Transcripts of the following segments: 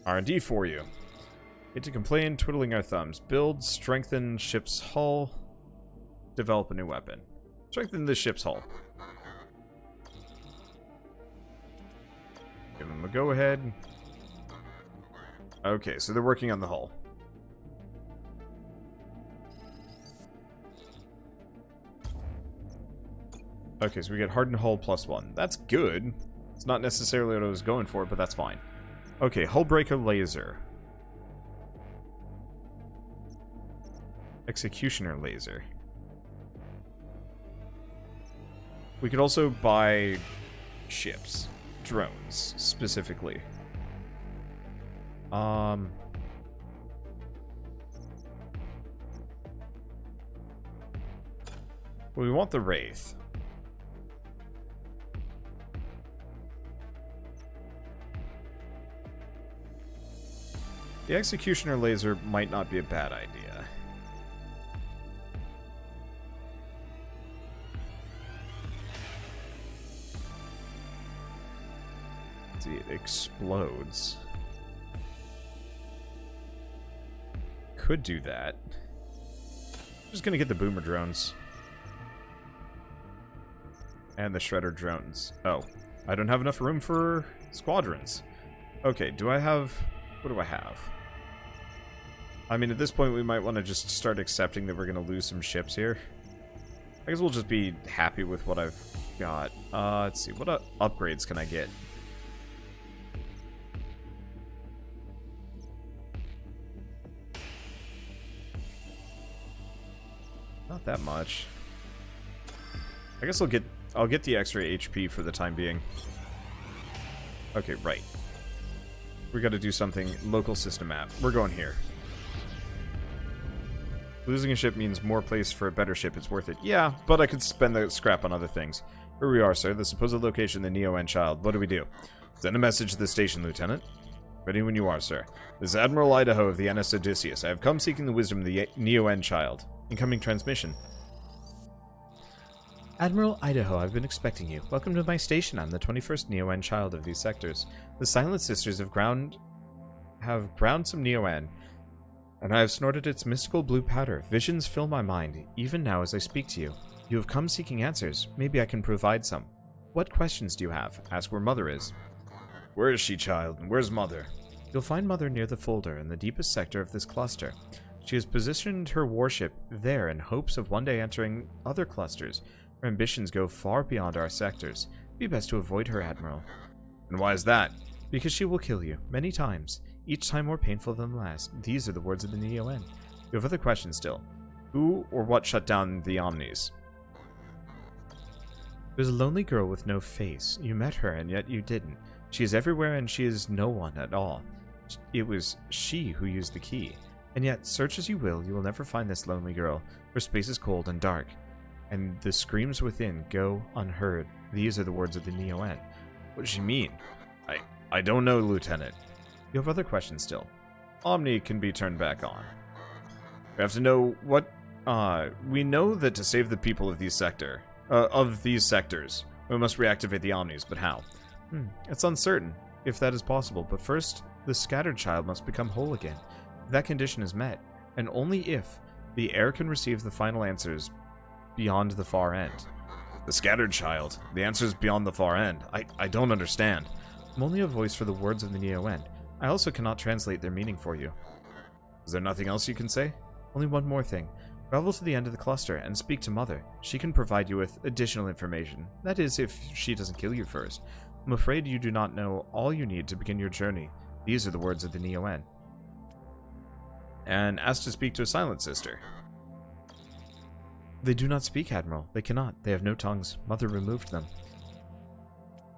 R&D for you. Hate to complain, twiddling our thumbs. Build, strengthen ship's hull. Develop a new weapon. Strengthen the ship's hull. Give them a go-ahead. Okay, so they're working on the hull. Okay, so we get hardened hull +1. That's good. It's not necessarily what I was going for, but that's fine. Okay, hull breaker laser. Executioner laser. We could also buy ships. Drones, specifically. Well, we want the Wraith. The Executioner laser might not be a bad idea. Let's see, it explodes. Could do that. Just gonna get the boomer drones. And the shredder drones. Oh, I don't have enough room for squadrons. Okay, do I have... What do I have? I mean, at this point, we might want to just start accepting that we're going to lose some ships here. I guess we'll just be happy with what I've got. Let's see. What upgrades can I get? Not that much. I guess I'll get the extra HP for the time being. Okay, right. We got to do something. Local system map. We're going here. Losing a ship means more place for a better ship. It's worth it. Yeah, but I could spend the scrap on other things. Here we are, sir. The supposed location of the Neo-N child. What do we do? Send a message to the station, Lieutenant. Ready when you are, sir. This is Admiral Idaho of the NS Odysseus. I have come seeking the wisdom of the Neo-N child. Incoming transmission. Admiral Idaho, I've been expecting you. Welcome to my station. I'm the 21st Neo-N child of these sectors. The Silent Sisters have ground some Neo-N, and I have snorted its mystical blue powder. Visions fill my mind, even now as I speak to you. You have come seeking answers. Maybe I can provide some. What questions do you have? Ask where Mother is. Where is she, child? And where's Mother? You'll find Mother near the folder in the deepest sector of this cluster. She has positioned her warship there in hopes of one day entering other clusters. Her ambitions go far beyond our sectors. It'd be best to avoid her, Admiral. And why is that? Because she will kill you, many times. Each time more painful than the last. These are the words of the Neo-N. You have other questions still. Who or what shut down the OMNIs? There's a lonely girl with no face. You met her, and yet you didn't. She is everywhere, and she is no one at all. It was she who used the key. And yet, search as you will never find this lonely girl. Her space is cold and dark, and the screams within go unheard. These are the words of the Neo-N. What does she mean? I don't know, Lieutenant. You have other questions still. Omni can be turned back on. We have to know what... we know that to save the people of these sectors, we must reactivate the Omnis, but how? It's uncertain, if that is possible, but first, the scattered child must become whole again. If that condition is met, and only if, the heir can receive the final answers beyond the far end. The scattered child. The answers beyond the far end. I don't understand. I'm only a voice for the words of the Neo-N. I also cannot translate their meaning for you. Is there nothing else you can say? Only one more thing. Travel to the end of the cluster and speak to Mother. She can provide you with additional information. That is, if she doesn't kill you first. I'm afraid you do not know all you need to begin your journey. These are the words of the Neo-N. And ask to speak to a Silent Sister. They do not speak, Admiral. They cannot. They have no tongues. Mother removed them.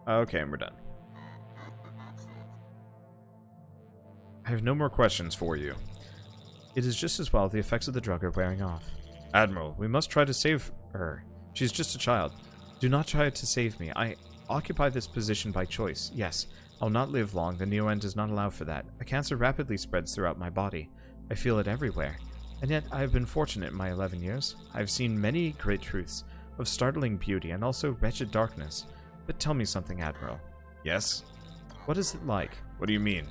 Okay, and we're done. I have no more questions for you. It is just as well the effects of the drug are wearing off. Admiral, we must try to save her. She's just a child. Do not try to save me. I occupy this position by choice. Yes, I'll not live long. The Neo-N does not allow for that. A cancer rapidly spreads throughout my body. I feel it everywhere. And yet, I have been fortunate in my 11 years. I have seen many great truths, of startling beauty and also wretched darkness. But tell me something, Admiral. Yes? What is it like? What do you mean?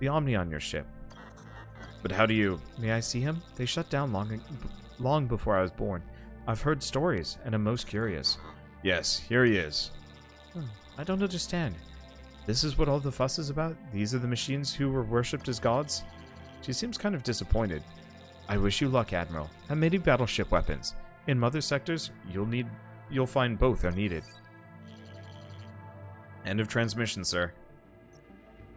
The Omni on your ship. But how do you... May I see him? They shut down long before I was born. I've heard stories, and am most curious. Yes, here he is. I don't understand. This is what all the fuss is about? These are the machines who were worshipped as gods? She seems kind of disappointed. I wish you luck, Admiral, and maybe battleship weapons. In Mother sectors, you'll find both are needed. End of transmission, sir.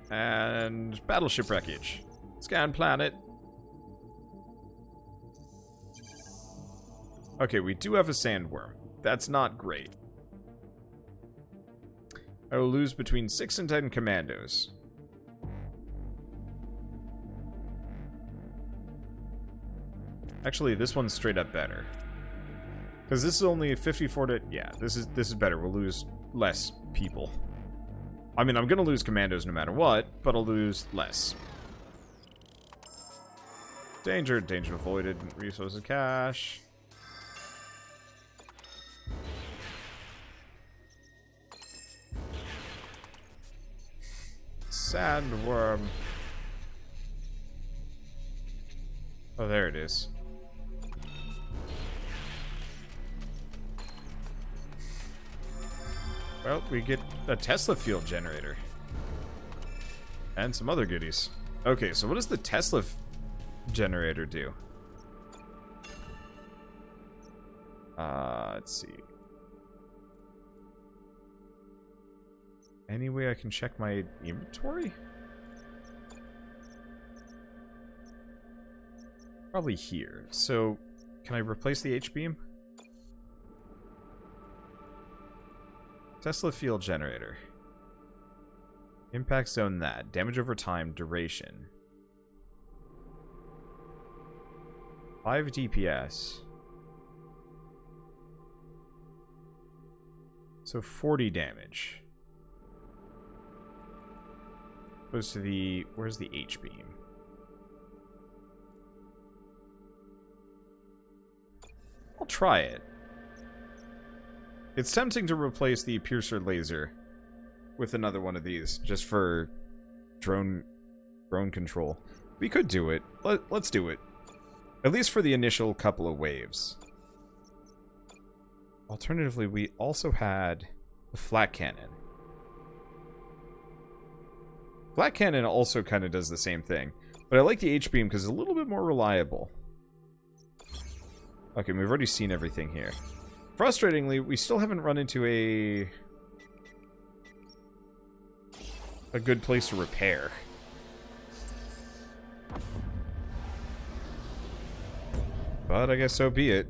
And battleship wreckage. Scan planet. Okay, we do have a sandworm. That's not great. I will lose between 6 and 10 commandos. Actually, this one's straight up better. Because this is only 54 to... Yeah, this is better. We'll lose less people. I mean, I'm going to lose commandos no matter what, but I'll lose less. Danger avoided. Resources cache. Sandworm. Oh, there it is. Well, we get a Tesla field generator. And some other goodies. Okay, so what does the Tesla generator do? Let's see. Any way I can check my inventory? Probably here. So, can I replace the H-beam? Tesla field generator. Impact zone that. Damage over time. Duration. 5 DPS. So 40 damage. Goes to the... Where's the H-beam? I'll try it. It's tempting to replace the piercer laser with another one of these, just for drone control. We could do it. Let's do it. At least for the initial couple of waves. Alternatively, we also had the flat cannon. Flat cannon also kind of does the same thing, but I like the H-beam because it's a little bit more reliable. Okay, we've already seen everything here. Frustratingly, we still haven't run into a good place to repair. But I guess so be it.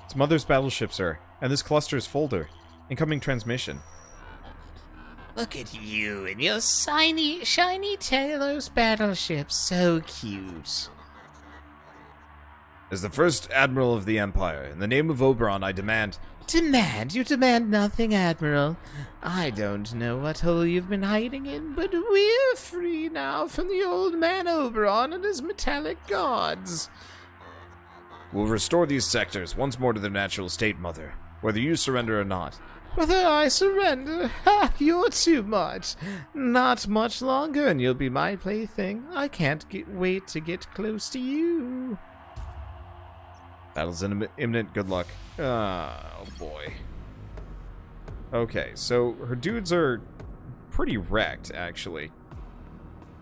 It's Mother's battleship, sir, and this cluster's folder. Incoming transmission. Look at you and your shiny Talos battleship. So cute. As the first Admiral of the Empire, in the name of Oberon, I demand... Demand? You demand nothing, Admiral. I don't know what hole you've been hiding in, but we're free now from the old man Oberon and his metallic gods. We'll restore these sectors once more to their natural state, Mother, whether you surrender or not. Whether I surrender? Ha! You're too much. Not much longer, and you'll be my plaything. I can't wait to get close to you. Battle's imminent. Good luck. Oh, boy. Okay, so her dudes are pretty wrecked, actually.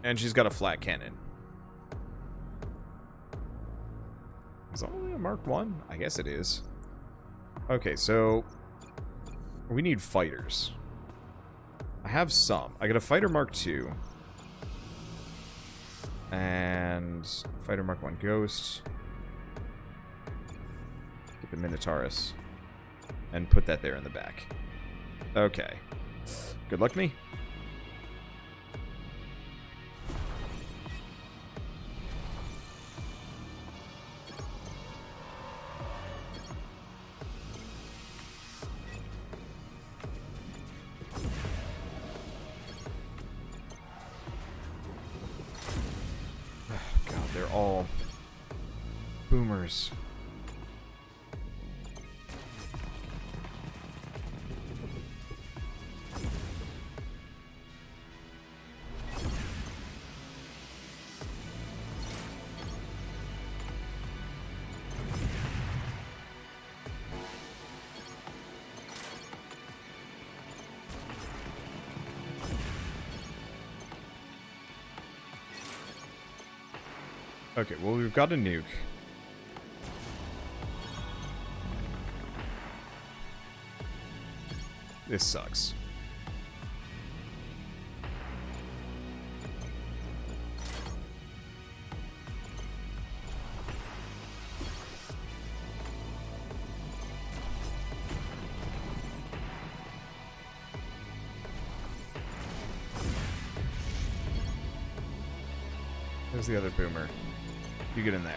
And she's got a flat cannon. Is that only a Mark 1? I guess it is. Okay, so... we need fighters. I have some. I got a fighter Mark 2. And... fighter Mark 1 Ghost. Get the Minotaurus. And put that there in the back. Okay. Good luck, me. God, they're all boomers. Okay, well, we've got a nuke. This sucks. There's the other boomer. You get in there.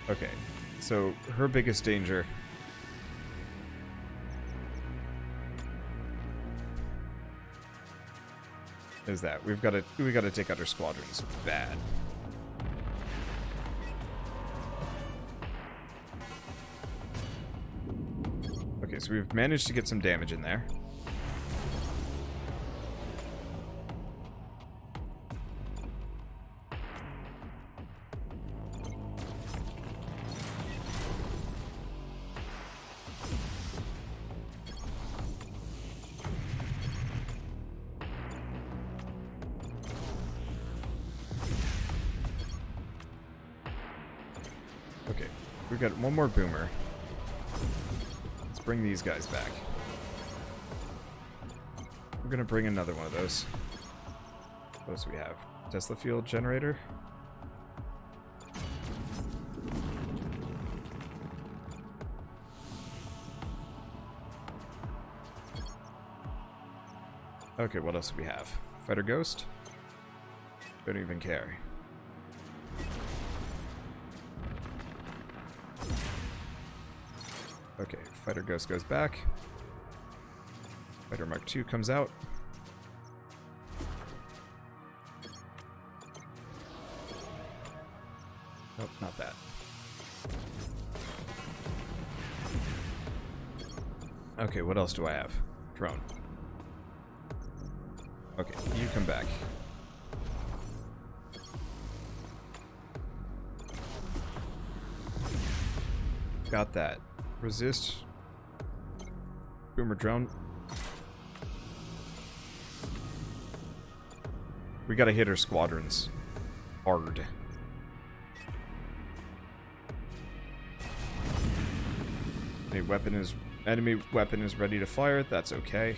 Okay, so her biggest danger is that we got to take out her squadrons bad. Okay, so we've managed to get some damage in there. Okay, we've got one more boomer. Let's bring these guys back. We're gonna bring another one of those. What else do we have? Tesla field generator. Okay, what else do we have? Fighter Ghost? Don't even care. Okay, Fighter Ghost goes back. Fighter Mark II comes out. Nope, not that. Okay, what else do I have? Drone. Okay, you come back. Got that. Resist. Boomer drone. We gotta hit her squadrons hard. Enemy weapon is ready to fire. That's okay.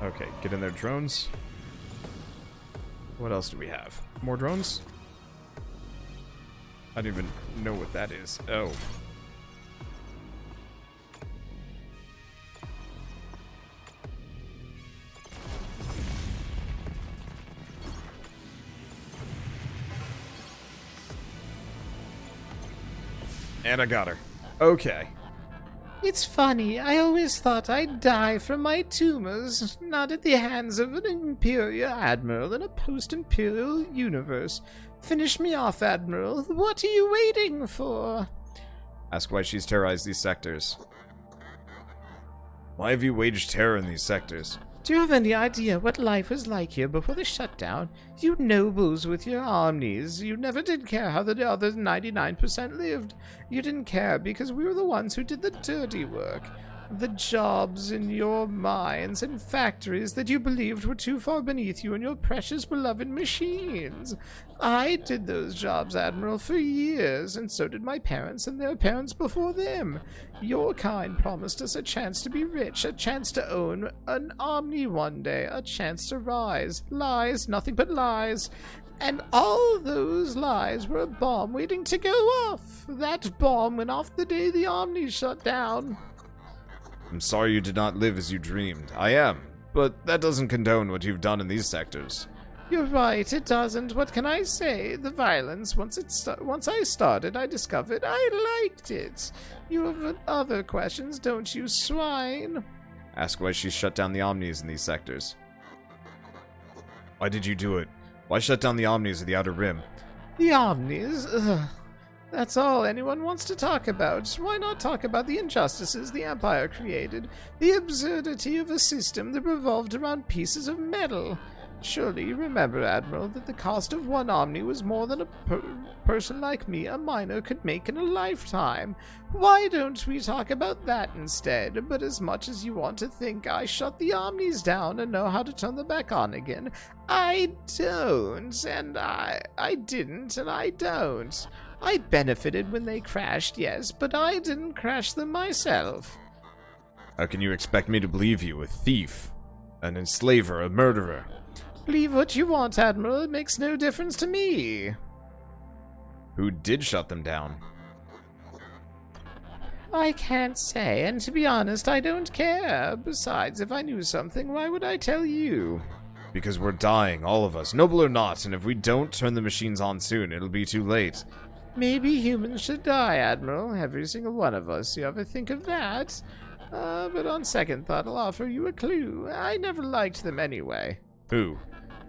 Okay, get in there, drones. What else do we have? More drones? I don't even know what that is. Oh. And I got her. Okay. It's funny, I always thought I'd die from my tumors, not at the hands of an Imperial Admiral in a post-Imperial universe. Finish me off, Admiral. What are you waiting for? Ask why she's terrorized these sectors. Why have you waged terror in these sectors? Do you have any idea what life was like here before the shutdown? You nobles with your OMNIs, you never did care how the other 99% lived. You didn't care because we were the ones who did the dirty work. The jobs in your mines and factories that you believed were too far beneath you and your precious beloved machines. I did those jobs, Admiral, for years, and so did my parents and their parents before them. Your kind promised us a chance to be rich, a chance to own an Omni one day, a chance to rise. Lies, nothing but lies. And all those lies were a bomb waiting to go off. That bomb went off the day the Omni shut down. I'm sorry you did not live as you dreamed. I am, but that doesn't condone what you've done in these sectors. You're right, it doesn't. What can I say? The violence, once I started, I discovered I liked it. You have other questions, don't you, swine? Ask why she shut down the Omnis in these sectors. Why did you do it? Why shut down the Omnis of the Outer Rim? The Omnis? Ugh. That's all anyone wants to talk about. Why not talk about the injustices the Empire created? The absurdity of a system that revolved around pieces of metal. Surely you remember, Admiral, that the cost of one Omni was more than a person like me, a minor, could make in a lifetime. Why don't we talk about that instead? But as much as you want to think I shut the Omnis down and know how to turn them back on again, I don't, and I didn't, and I don't. I benefited when they crashed, yes, but I didn't crash them myself. How can you expect me to believe you, a thief, an enslaver, a murderer? Believe what you want, Admiral. It makes no difference to me. Who did shut them down? I can't say, and to be honest, I don't care. Besides, if I knew something, why would I tell you? Because we're dying, all of us, noble or not, and if we don't turn the machines on soon, it'll be too late. Maybe humans should die, Admiral. Every single one of us. You ever think of that? But on second thought, I'll offer you a clue. I never liked them anyway. Who?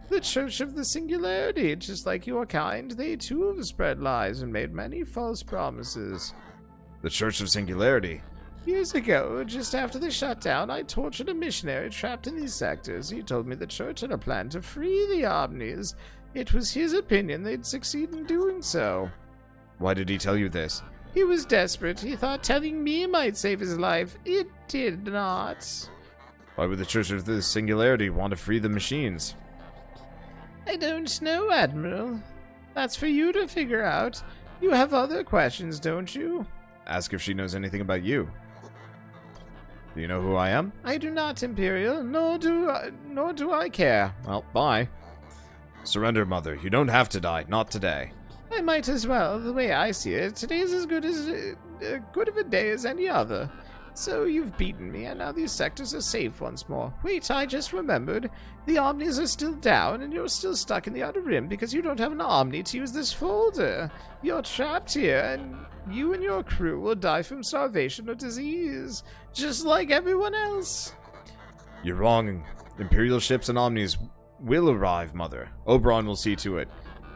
The Church of the Singularity. Just like your kind, they too have spread lies and made many false promises. The Church of Singularity? Years ago, just after the shutdown, I tortured a missionary trapped in these sectors. He told me the Church had a plan to free the Omnis. It was his opinion they'd succeed in doing so. Why did he tell you this? He was desperate. He thought telling me might save his life. It did not. Why would the Church of the Singularity want to free the machines? I don't know, Admiral. That's for you to figure out. You have other questions, don't you? Ask if she knows anything about you. Do you know who I am? I do not, Imperial, nor do I care. Well, bye. Surrender, Mother. You don't have to die. Not today. I might as well. The way I see it, today's as good of a day as any other. So you've beaten me, and now these sectors are safe once more. Wait, I just remembered. The Omnis are still down, and you're still stuck in the Outer Rim because you don't have an Omni to use this folder. You're trapped here, and you and your crew will die from starvation or disease, just like everyone else. You're wrong. Imperial ships and Omnis will arrive, Mother. Oberon will see to it.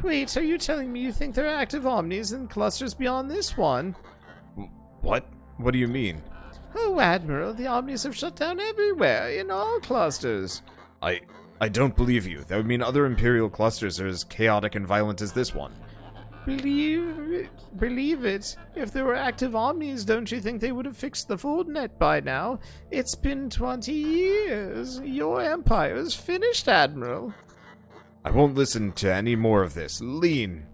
Wait, are you telling me you think there are active Omnis in clusters beyond this one? What? What do you mean? Oh, Admiral, the Omnis have shut down everywhere, in all clusters. I don't believe you. That would mean other Imperial clusters are as chaotic and violent as this one. Believe it. If there were active Omnis, don't you think they would have fixed the fold net by now? It's been 20 years. Your empire's finished, Admiral. I won't listen to any more of this. Lean.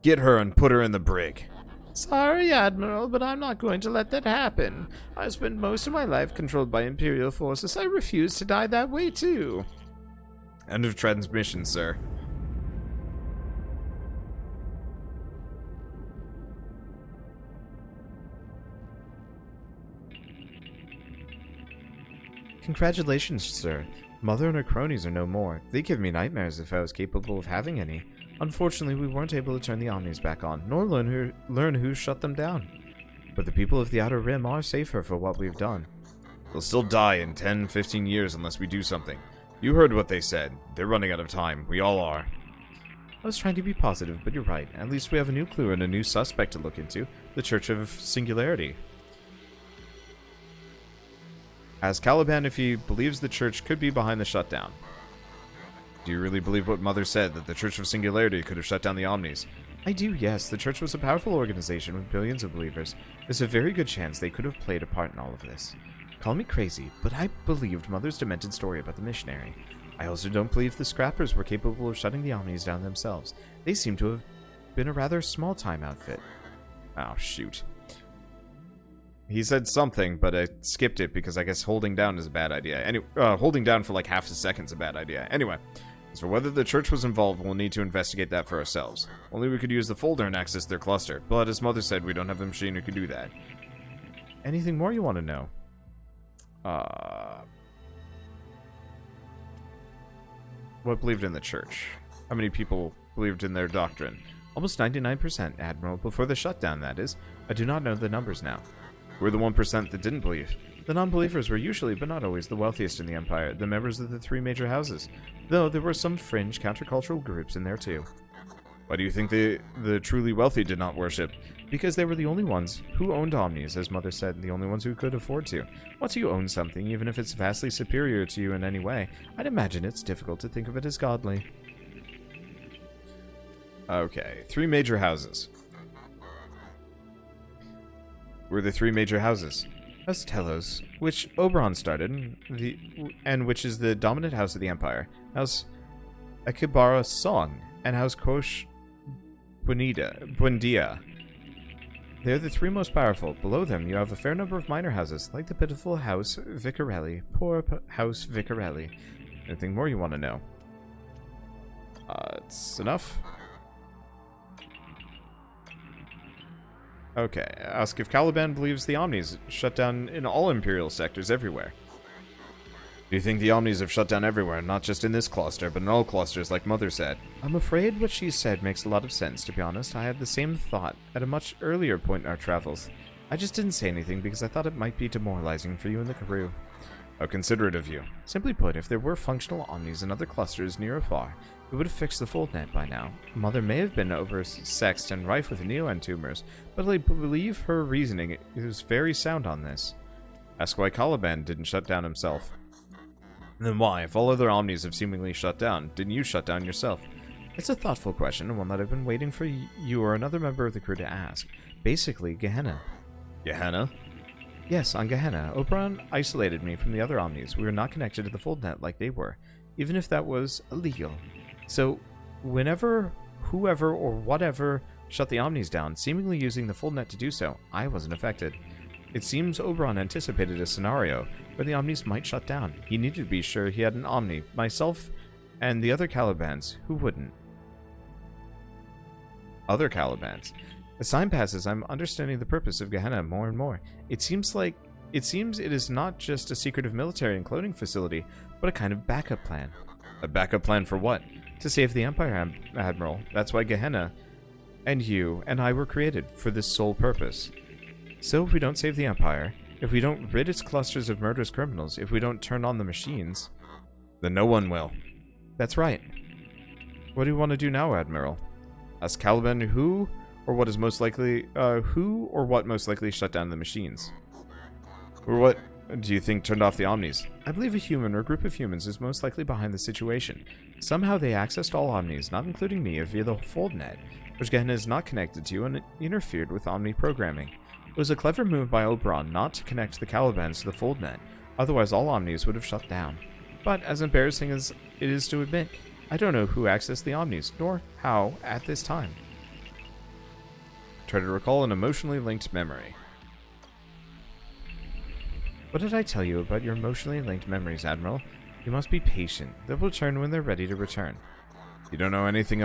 Get her and put her in the brig. Sorry, Admiral, but I'm not going to let that happen. I've spent most of my life controlled by Imperial forces. I refuse to die that way, too. End of transmission, sir. Congratulations, sir. Mother and her cronies are no more. They give me nightmares if I was capable of having any. Unfortunately, we weren't able to turn the Omnis back on, nor learn who shut them down. But the people of the Outer Rim are safer for what we've done. They'll still die in 10, 15 years unless we do something. You heard what they said. They're running out of time. We all are. I was trying to be positive, but you're right. At least we have a new clue and a new suspect to look into. The Church of Singularity. Ask Caliban if he believes the church could be behind the shutdown. Do you really believe what Mother said, that the Church of Singularity could have shut down the Omnis? I do, yes. The church was a powerful organization with billions of believers. There's a very good chance they could have played a part in all of this. Call me crazy, but I believed Mother's demented story about the missionary. I also don't believe the Scrappers were capable of shutting the Omnis down themselves. They seem to have been a rather small-time outfit. Oh, shoot. He said something, but I skipped it because I guess holding down is a bad idea. Anyway, holding down for like half a second is a bad idea. Anyway, as for whether the church was involved, we'll need to investigate that for ourselves. Only we could use the folder and access their cluster, but as Mother said, we don't have a machine who could do that. Anything more you want to know? What believed in the church? How many people believed in their doctrine? Almost 99%, Admiral, before the shutdown, that is. I do not know the numbers now. We're the 1% that didn't believe. The non-believers were usually, but not always, the wealthiest in the Empire, the members of the 3 major houses, though there were some fringe countercultural groups in there too. Why do you think the truly wealthy did not worship? Because they were the only ones who owned Omnis, as Mother said, the only ones who could afford to. Once you own something, even if it's vastly superior to you in any way, I'd imagine it's difficult to think of it as godly. Okay, 3 major houses. Were the 3 major houses? House Telos, which Oberon started, and which is the dominant house of the Empire. House Akibara Song, and House Kosh Buendia. They're the 3 most powerful. Below them, you have a fair number of minor houses, like the pitiful House Vicarelli. Poor House Vicarelli. Anything more you want to know? It's enough. Okay, ask if Caliban believes the Omnis shut down in all Imperial sectors everywhere. Do you think the Omnis have shut down everywhere, not just in this cluster, but in all clusters, like Mother said? I'm afraid what she said makes a lot of sense, to be honest. I had the same thought at a much earlier point in our travels. I just didn't say anything because I thought it might be demoralizing for you and the crew. How considerate of you. Simply put, if there were functional Omnis in other clusters near or far, we would have fixed the fold net by now. Mother may have been oversexed and rife with neon tumors, but I believe her reasoning is very sound on this. Ask why Caliban didn't shut down himself. And then why, if all other Omnis have seemingly shut down, didn't you shut down yourself? It's a thoughtful question, and one that I've been waiting for you or another member of the crew to ask. Basically, Gehenna. Gehenna? Yes, on Gehenna, Oberon isolated me from the other Omnis. We were not connected to the fold net like they were, even if that was illegal. So, whenever, whoever, or whatever shut the Omnis down, seemingly using the fold net to do so, I wasn't affected. It seems Oberon anticipated a scenario where the Omnis might shut down. He needed to be sure he had an Omni, myself, and the other Calibans who wouldn't. Other Calibans. As time passes, I'm understanding the purpose of Gehenna more and more. It seems it is not just a secretive military and cloning facility, but a kind of backup plan. A backup plan for what? To save the Empire, Admiral. That's why Gehenna and you and I were created, for this sole purpose. So if we don't save the Empire, if we don't rid its clusters of murderous criminals, if we don't turn on the machines, then no one will. That's right. What do you want to do now, Admiral? Ask Caliban who or what most likely shut down the machines. Or what do you think turned off the Omnis? I believe a human or group of humans is most likely behind the situation. Somehow they accessed all Omnis, not including me, via the fold net, which Gehenna is not connected to, and interfered with Omni programming. It was a clever move by Oberon not to connect the Calibans to the fold net, otherwise all Omnis would have shut down. But as embarrassing as it is to admit, I don't know who accessed the Omnis, nor how at this time. Try to recall an emotionally linked memory. What did I tell you about your emotionally linked memories, Admiral? You must be patient. They'll return when they're ready to return. You don't know anything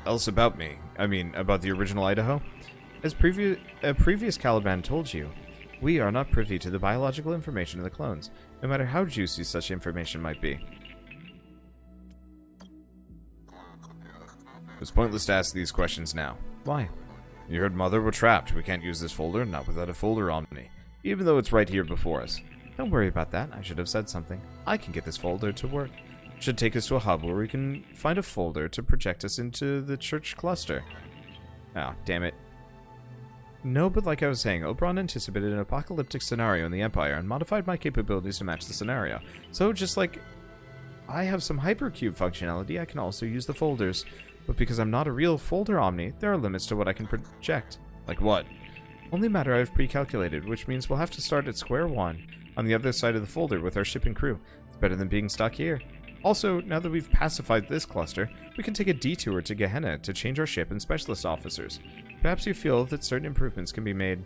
else about me. I mean, about the original Idaho? As a previous Caliban told you, we are not privy to the biological information of the clones, no matter how juicy such information might be. It's pointless to ask these questions now. Why? You heard Mother, we're trapped. We can't use this folder, not without a folder Omni, even though it's right here before us. Don't worry about that. I should have said something. I can get this folder to work. It should take us to a hub where we can find a folder to project us into the church cluster. Oh, damn it. No, but like I was saying, Oberon anticipated an apocalyptic scenario in the Empire and modified my capabilities to match the scenario. So just like I have some hypercube functionality, I can also use the folders. But because I'm not a real folder Omni, there are limits to what I can project. Like what? Only matter I've pre-calculated, which means we'll have to start at square one on the other side of the folder with our ship and crew. It's better than being stuck here. Also, now that we've pacified this cluster, we can take a detour to Gehenna to change our ship and specialist officers. Perhaps you feel that certain improvements can be made.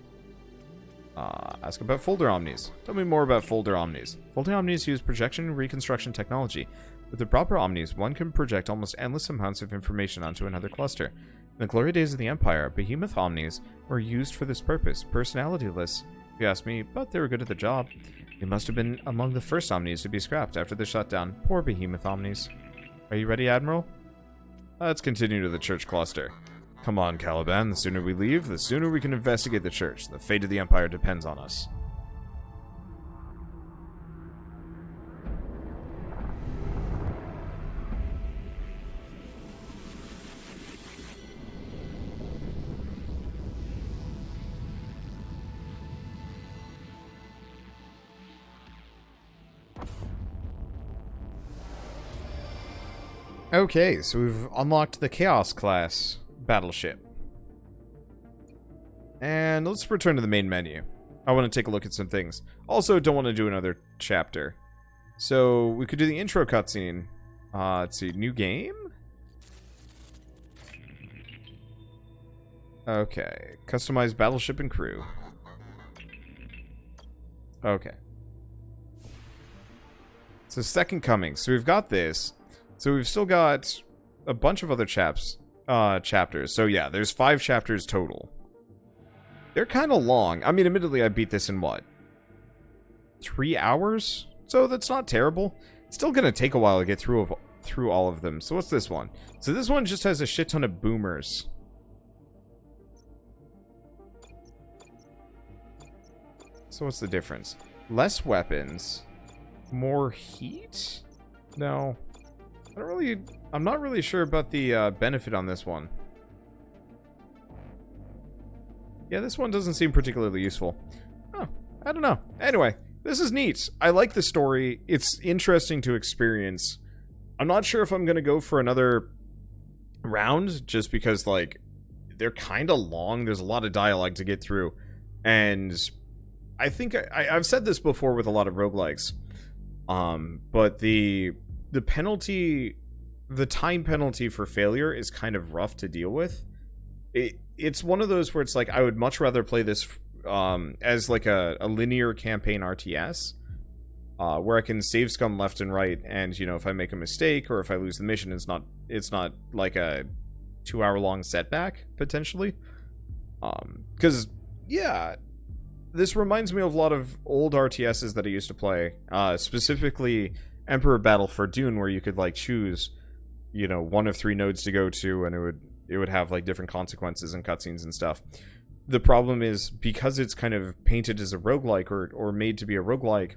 Ask about folder Omnis. Tell me more about folder Omnis. Folder Omnis use projection and reconstruction technology. With the proper Omnis, one can project almost endless amounts of information onto another cluster. In the glory days of the Empire, behemoth Omnis were used for this purpose, personality-less, if you ask me, but they were good at the job. They must have been among the first Omnis to be scrapped after the shutdown. Poor behemoth Omnis. Are you ready, Admiral? Let's continue to the church cluster. Come on, Caliban, the sooner we leave, the sooner we can investigate the church. The fate of the Empire depends on us. Okay, so we've unlocked the Chaos class battleship. And let's return to the main menu. I want to take a look at some things. Also, don't want to do another chapter. So, we could do the intro cutscene. Let's see, new game? Okay, customize battleship and crew. Okay. So, Second Coming. So, we've got this. So, we've still got a bunch of other chapters. So, yeah, there's 5 chapters total. They're kind of long. I mean, admittedly, I beat this in what? 3 hours? So that's not terrible. It's still going to take a while to get through all of them. So what's this one? So this one just has a shit ton of boomers. So what's the difference? Less weapons. More heat? No. I'm not really sure about the benefit on this one. Yeah, this one doesn't seem particularly useful. Oh, I don't know. Anyway, this is neat. I like the story. It's interesting to experience. I'm not sure if I'm going to go for another round, just because, like, they're kind of long. There's a lot of dialogue to get through. And I think I've said this before with a lot of roguelikes. But the penalty, the time penalty for failure is kind of rough to deal with. It's one of those where it's like, I would much rather play this as like a linear campaign RTS, where I can save scum left and right, and, you know, if I make a mistake or if I lose the mission, it's not like a 2-hour-long setback, potentially. Because, yeah, this reminds me of a lot of old RTSs that I used to play, specifically Emperor Battle for Dune, where you could, like, choose, you know, 1 of 3 nodes to go to, and it would have, like, different consequences and cutscenes and stuff. The problem is, because it's kind of painted as a roguelike, or made to be a roguelike,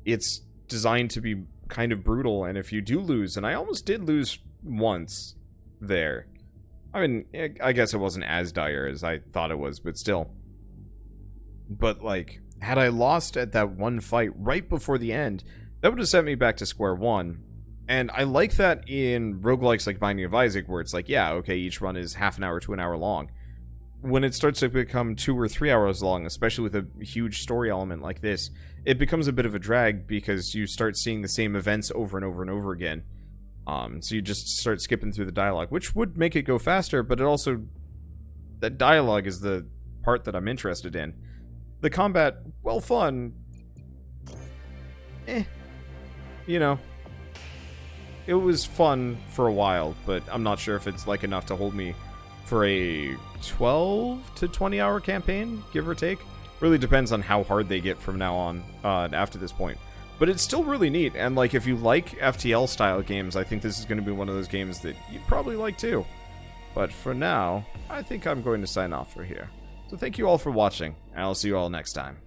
it's designed to be kind of brutal, and if you do lose, and I almost did lose once there. I mean, I guess it wasn't as dire as I thought it was, but still. But, like, had I lost at that one fight right before the end, that would have sent me back to square one. And I like that in roguelikes like Binding of Isaac, where it's like, yeah, okay, each run is half an hour to an hour long. When it starts to become 2 or 3 hours long, especially with a huge story element like this, it becomes a bit of a drag because you start seeing the same events over and over and over again. So you just start skipping through the dialogue, which would make it go faster, but it also... that dialogue is the part that I'm interested in. The combat, well, fun. You know. It was fun for a while, but I'm not sure if it's like enough to hold me for a 12 to 20 hour campaign, give or take. Really depends on how hard they get from now on, after this point. But it's still really neat, and like, if you like FTL style games, I think this is going to be one of those games that you'd probably like too. But for now, I think I'm going to sign off for here. So thank you all for watching, and I'll see you all next time.